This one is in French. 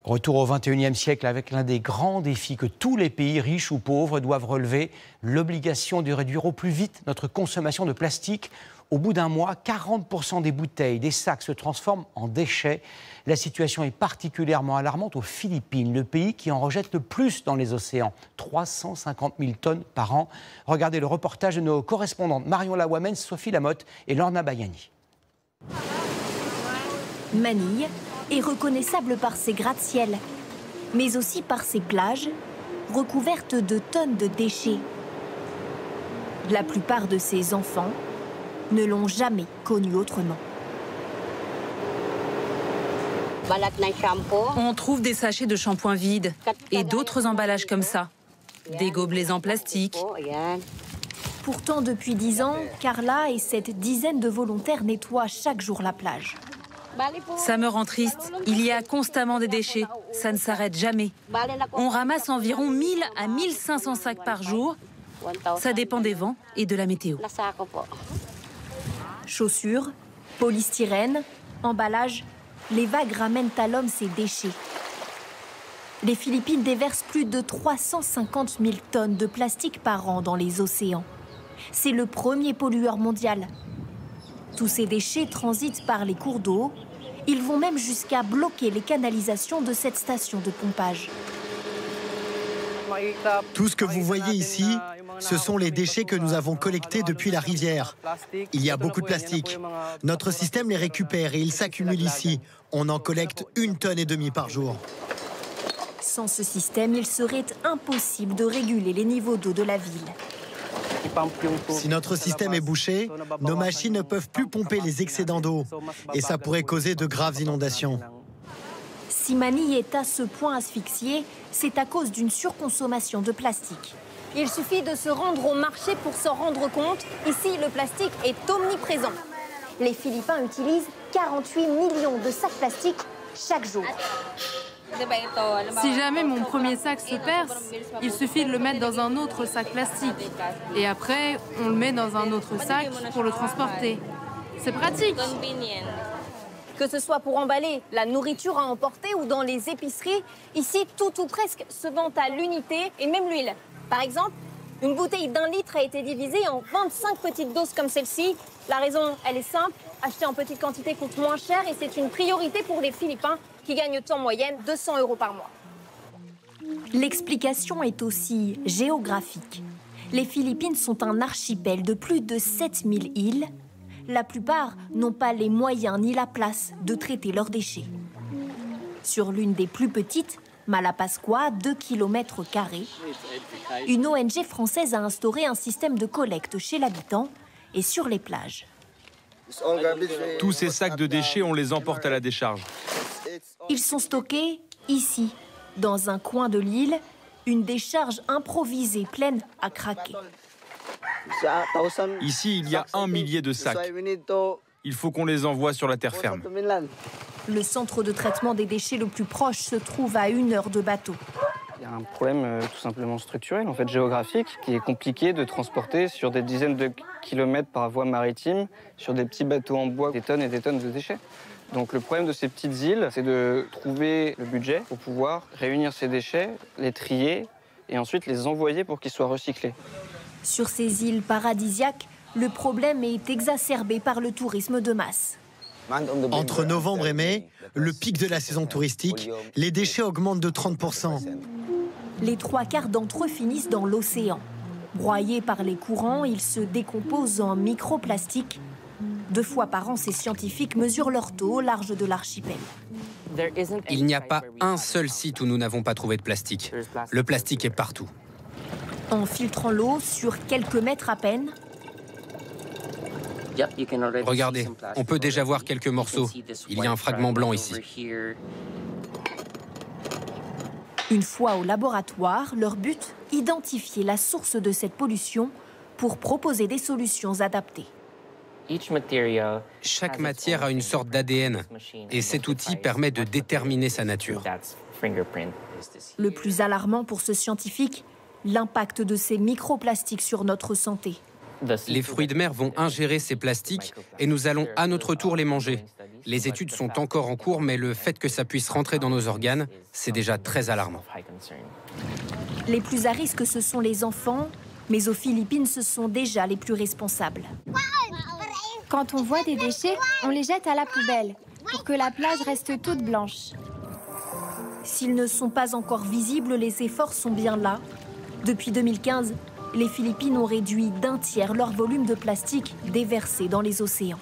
Retour au XXIe siècle avec l'un des grands défis que tous les pays, riches ou pauvres, doivent relever, l'obligation de réduire au plus vite notre consommation de plastique. Au bout d'un mois, 40% des bouteilles, des sacs se transforment en déchets. La situation est particulièrement alarmante aux Philippines, le pays qui en rejette le plus dans les océans, 350 000 tonnes par an. Regardez le reportage de nos correspondantes Marion Lawamens, Sophie Lamotte et Lorna Bayani. Manille est reconnaissable par ses gratte-ciel, mais aussi par ses plages recouvertes de tonnes de déchets. La plupart de ses enfants ne l'ont jamais connu autrement. On trouve des sachets de shampoing vides et d'autres emballages comme ça, des gobelets en plastique. Pourtant, depuis 10 ans, Carla et cette dizaine de volontaires nettoient chaque jour la plage. Ça me rend triste. Il y a constamment des déchets. Ça ne s'arrête jamais. On ramasse environ 1000 à 1500 sacs par jour. Ça dépend des vents et de la météo. Chaussures, polystyrène, emballage, les vagues ramènent à l'homme ces déchets. Les Philippines déversent plus de 350 000 tonnes de plastique par an dans les océans. C'est le premier pollueur mondial. Tous ces déchets transitent par les cours d'eau. Ils vont même jusqu'à bloquer les canalisations de cette station de pompage. Tout ce que vous voyez ici, ce sont les déchets que nous avons collectés depuis la rivière. Il y a beaucoup de plastique. Notre système les récupère et ils s'accumulent ici. On en collecte 1,5 tonne par jour. Sans ce système, il serait impossible de réguler les niveaux d'eau de la ville. Si notre système est bouché, nos machines ne peuvent plus pomper les excédents d'eau. Et ça pourrait causer de graves inondations. Si Manille est à ce point asphyxiée, c'est à cause d'une surconsommation de plastique. Il suffit de se rendre au marché pour s'en rendre compte. Ici, le plastique est omniprésent. Les Philippins utilisent 48 millions de sacs plastiques chaque jour. Si jamais mon premier sac se perce, il suffit de le mettre dans un autre sac plastique. Et après, on le met dans un autre sac pour le transporter. C'est pratique. Que ce soit pour emballer la nourriture à emporter ou dans les épiceries, ici, tout ou presque se vend à l'unité et même l'huile. Par exemple, une bouteille d'1 litre a été divisée en 25 petites doses comme celle-ci. La raison, elle est simple. Acheter en petite quantité coûte moins cher et c'est une priorité pour les Philippins qui gagnent en moyenne 200 € par mois. L'explication est aussi géographique. Les Philippines sont un archipel de plus de 7000 îles. La plupart n'ont pas les moyens ni la place de traiter leurs déchets. Sur l'une des plus petites, Malapascua, 2 km², une ONG française a instauré un système de collecte chez l'habitant et sur les plages. Tous ces sacs de déchets, on les emporte à la décharge. Ils sont stockés ici, dans un coin de l'île, une décharge improvisée pleine à craquer. Ici, il y a 1 millier de sacs. Il faut qu'on les envoie sur la terre ferme. Le centre de traitement des déchets le plus proche se trouve à 1 heure de bateau. Il y a un problème tout simplement structurel, en fait géographique, qui est compliqué de transporter sur des dizaines de kilomètres par voie maritime, sur des petits bateaux en bois, des tonnes et des tonnes de déchets. Donc le problème de ces petites îles, c'est de trouver le budget pour pouvoir réunir ces déchets, les trier et ensuite les envoyer pour qu'ils soient recyclés. Sur ces îles paradisiaques, le problème est exacerbé par le tourisme de masse. Entre novembre et mai, le pic de la saison touristique, les déchets augmentent de 30%. Les 3/4 d'entre eux finissent dans l'océan. Broyés par les courants, ils se décomposent en microplastiques. 2 fois par an, ces scientifiques mesurent leur taux au large de l'archipel. Il n'y a pas un seul site où nous n'avons pas trouvé de plastique. Le plastique est partout. En filtrant l'eau sur quelques mètres à peine, regardez, on peut déjà voir quelques morceaux. Il y a un fragment blanc ici. une fois au laboratoire, leur but, identifier la source de cette pollution pour proposer des solutions adaptées. Chaque matière a une sorte d'ADN et cet outil permet de déterminer sa nature. Le plus alarmant pour ce scientifique, l'impact de ces microplastiques sur notre santé. Les fruits de mer vont ingérer ces plastiques et nous allons à notre tour les manger. Les études sont encore en cours, mais le fait que ça puisse rentrer dans nos organes, c'est déjà très alarmant. Les plus à risque, ce sont les enfants, mais aux Philippines, ce sont déjà les plus responsables. Quand on voit des déchets, on les jette à la poubelle pour que la plage reste toute blanche. S'ils ne sont pas encore visibles, les efforts sont bien là. Depuis 2015, les Philippines ont réduit d'1 tiers leur volume de plastique déversé dans les océans.